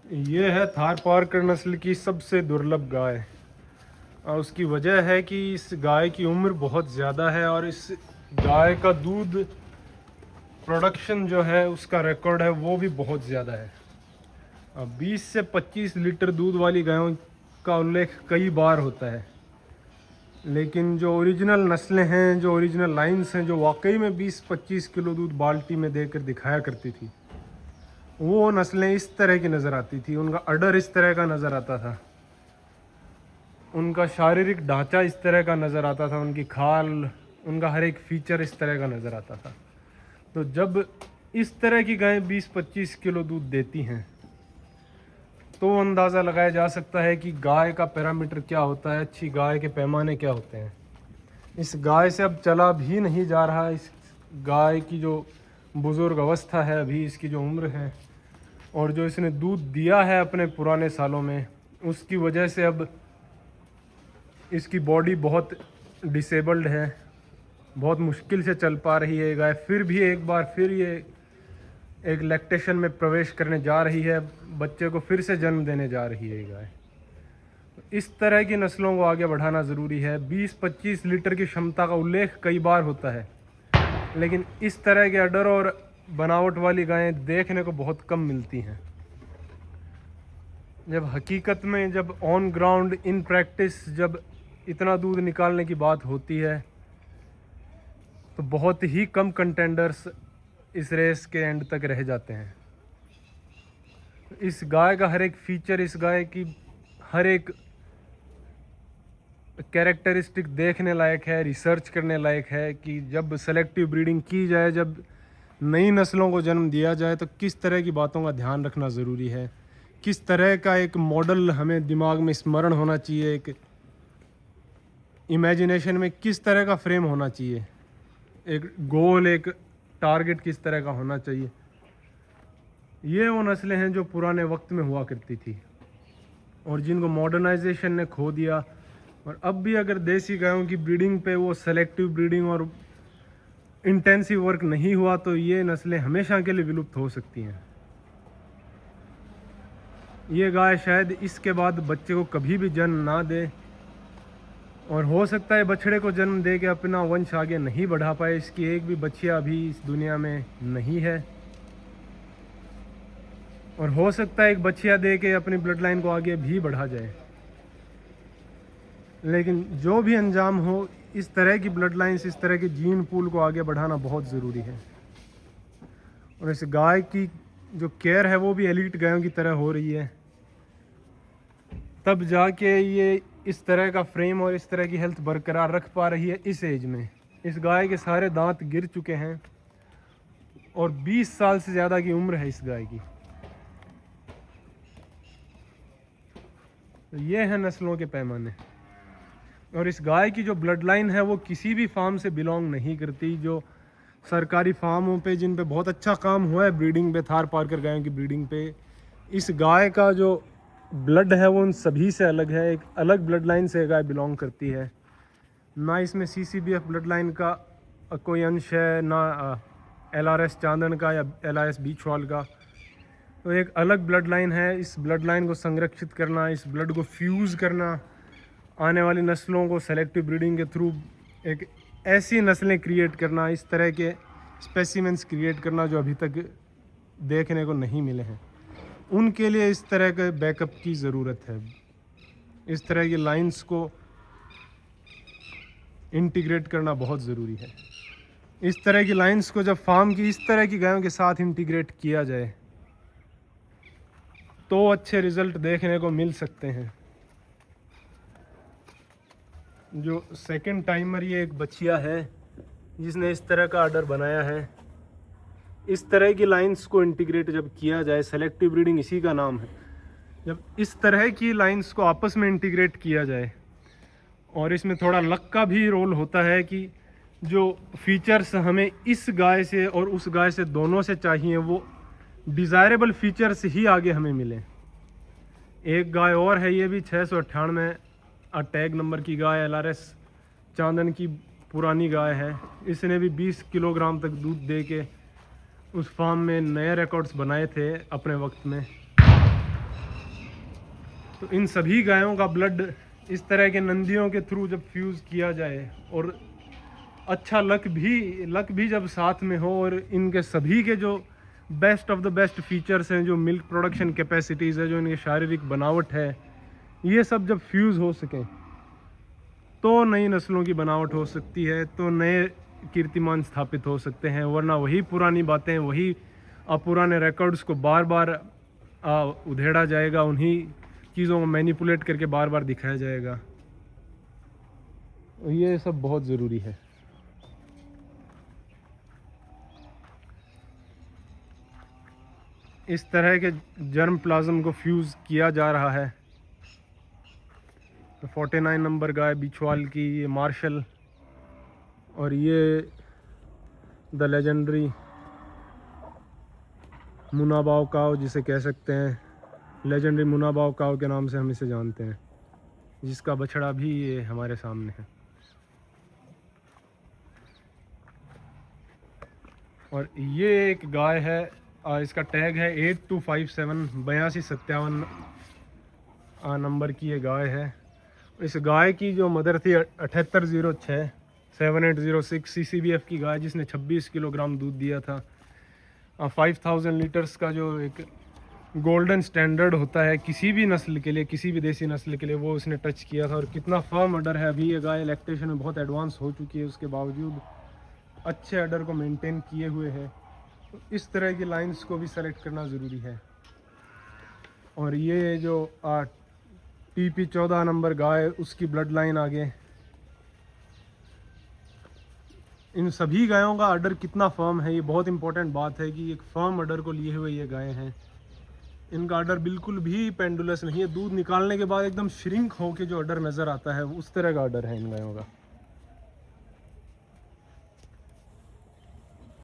ये है थारपारकर नस्ल की सबसे दुर्लभ गाय। और उसकी वजह है कि इस गाय की उम्र बहुत ज़्यादा है और इस गाय का दूध प्रोडक्शन जो है उसका रिकॉर्ड है वो भी बहुत ज़्यादा है। 20 से 25 लीटर दूध वाली गायों का उल्लेख कई बार होता है, लेकिन जो ओरिजिनल नस्लें हैं, जो ओरिजिनल लाइन्स हैं, जो वाकई में 20-25 किलो दूध बाल्टी में देकर दिखाया करती थी, वो नस्लें इस तरह की नज़र आती थी। उनका अडर इस तरह का नज़र आता था, उनका शारीरिक ढांचा इस तरह का नज़र आता था, उनकी खाल, उनका हर एक फीचर इस तरह का नज़र आता था। तो जब इस तरह की गायें 20-25 किलो दूध देती हैं तो अंदाज़ा लगाया जा सकता है कि गाय का पैरामीटर क्या होता है, अच्छी गाय के पैमाने क्या होते हैं। इस गाय से अब चला भी नहीं जा रहा। इस गाय की जो बुज़ुर्ग अवस्था है, अभी इसकी जो उम्र है और जो इसने दूध दिया है अपने पुराने सालों में, उसकी वजह से अब इसकी बॉडी बहुत डिसेबल्ड है, बहुत मुश्किल से चल पा रही है गाय। फिर भी एक बार फिर ये एक लैक्टेशन में प्रवेश करने जा रही है, बच्चे को फिर से जन्म देने जा रही है गाय। इस तरह की नस्लों को आगे बढ़ाना ज़रूरी है। 20-25 लीटर की क्षमता का उल्लेख कई बार होता है, लेकिन इस तरह के अडर और बनावट वाली गायें देखने को बहुत कम मिलती हैं। जब हकीकत में, जब ऑन ग्राउंड इन प्रैक्टिस जब इतना दूध निकालने की बात होती है तो बहुत ही कम कंटेंडर्स इस रेस के एंड तक रह जाते हैं। इस गाय का हर एक फीचर, इस गाय की हर एक कैरेक्टरिस्टिक देखने लायक है, रिसर्च करने लायक है कि जब सेलेक्टिव ब्रीडिंग की जाए, जब नई नस्लों को जन्म दिया जाए तो किस तरह की बातों का ध्यान रखना ज़रूरी है, किस तरह का एक मॉडल हमें दिमाग में स्मरण होना चाहिए, एक इमेजिनेशन में किस तरह का फ्रेम होना चाहिए, एक गोल, एक टारगेट किस तरह का होना चाहिए। ये वो नस्लें हैं जो पुराने वक्त में हुआ करती थी और जिनको मॉडर्नाइजेशन ने खो दिया। और अब भी अगर देसी गायों की ब्रीडिंग पे वो सेलेक्टिव ब्रीडिंग और इंटेंसिव वर्क नहीं हुआ तो ये नस्लें हमेशा के लिए विलुप्त हो सकती हैं। ये गाय शायद इसके बाद बच्चे को कभी भी जन्म ना दे और हो सकता है बछड़े को जन्म दे के अपना वंश आगे नहीं बढ़ा पाए। इसकी एक भी बच्चिया अभी इस दुनिया में नहीं है और हो सकता है एक बच्चिया दे के अपनी ब्लड लाइन को आगे भी बढ़ा जाए। लेकिन जो भी अंजाम हो, इस तरह की ब्लड लाइन्स, इस तरह के जीन पूल को आगे बढ़ाना बहुत ज़रूरी है। और इस गाय की जो केयर है वो भी एलीट गायों की तरह हो रही है, तब जाके ये इस तरह का फ्रेम और इस तरह की हेल्थ बरकरार रख पा रही है इस एज में। इस गाय के सारे दांत गिर चुके हैं और 20 साल से ज़्यादा की उम्र है इस गाय की। तो ये है नस्लों के पैमाने। और इस गाय की जो ब्लड लाइन है वो किसी भी फार्म से बिलोंग नहीं करती। जो सरकारी फार्मों पे जिन पे बहुत अच्छा काम हुआ है ब्रीडिंग पे, थारपारकर गायों की ब्रीडिंग पे, इस गाय का जो ब्लड है वो उन सभी से अलग है। एक अलग ब्लड लाइन से गाय बिलोंग करती है। ना इसमें CCBF ब्लड लाइन का कोई अंश है, ना LRS चांदन का या LRS बीछवाल का। तो एक अलग ब्लड लाइन है। इस ब्लड लाइन को संरक्षित करना, इस ब्लड को फ्यूज़ करना, आने वाली नस्लों को सेलेक्टिव ब्रीडिंग के थ्रू एक ऐसी नस्लें क्रिएट करना, इस तरह के स्पेसिमेंस क्रिएट करना जो अभी तक देखने को नहीं मिले हैं, उनके लिए इस तरह के बैकअप की ज़रूरत है। इस तरह की लाइंस को इंटीग्रेट करना बहुत ज़रूरी है। इस तरह की लाइंस को जब फार्म की इस तरह की गायों के साथ इंटीग्रेट किया जाए तो अच्छे रिज़ल्ट देखने को मिल सकते हैं। जो सेकंड टाइमर ये एक बच्चिया है जिसने इस तरह का आर्डर बनाया है। इस तरह की लाइंस को इंटीग्रेट जब किया जाए, सेलेक्टिव ब्रीडिंग इसी का नाम है, जब इस तरह की लाइंस को आपस में इंटीग्रेट किया जाए, और इसमें थोड़ा लक का भी रोल होता है कि जो फीचर्स हमें इस गाय से और उस गाय से दोनों से चाहिए वो डिज़ायरेबल फीचर्स ही आगे हमें मिले। एक गाय और है, ये भी 698 टैग नंबर की गाय, LRS चांदन की पुरानी गाय है। इसने भी 20 किलोग्राम तक दूध दे के उस फार्म में नए रिकॉर्ड्स बनाए थे अपने वक्त में। तो इन सभी गायों का ब्लड इस तरह के नंदियों के थ्रू जब फ्यूज़ किया जाए और अच्छा लक भी जब साथ में हो, और इनके सभी के जो best of the best features हैं, जो मिल्क प्रोडक्शन कैपेसिटीज़ है, जो इनकी शारीरिक बनावट है, ये सब जब फ्यूज़ हो सकें तो नई नस्लों की बनावट हो सकती है, तो नए कीर्तिमान स्थापित हो सकते हैं। वरना वही पुरानी बातें, वही पुराने रिकॉर्ड्स को बार बार उधेड़ा जाएगा, उन्हीं चीज़ों को मैनिपुलेट करके बार बार दिखाया जाएगा। ये सब बहुत ज़रूरी है। इस तरह के जर्म प्लाज्म को फ्यूज़ किया जा रहा है। तो 49 नंबर गाय बिछवाल की, ये मार्शल, और ये द लेजेंडरी मुनाबाव काव, जिसे कह सकते हैं लेजेंडरी मुनाबाव काव के नाम से हम इसे जानते हैं, जिसका बछड़ा भी ये हमारे सामने है। और ये एक गाय है, इसका टैग है 8257 8257 नंबर की ये गाय है। इस गाय की जो मदर थी 7806 7806 CCBF की गाय, जिसने 26 किलोग्राम दूध दिया था। 5000 लीटर्स का जो एक गोल्डन स्टैंडर्ड होता है किसी भी नस्ल के लिए, किसी भी देसी नस्ल के लिए, वो उसने टच किया था। और कितना फर्म अडर है। अभी ये गाय लैक्टेशन में बहुत एडवांस हो चुकी है, उसके बावजूद अच्छे अडर को मेंटेन किए हुए है। तो इस तरह की लाइंस को भी सेलेक्ट करना ज़रूरी है। और ये जो TP 14 नंबर गाय, उसकी ब्लड लाइन आगे, इन सभी गायों का अडर कितना फर्म है, ये बहुत इंपॉर्टेंट बात है कि एक फर्म अडर को लिए हुए ये गायें हैं। इनका अडर बिल्कुल भी पेंडुलस नहीं है। दूध निकालने के बाद एकदम श्रिंक होके जो अडर नज़र आता है, उस तरह का अडर है इन गायों का।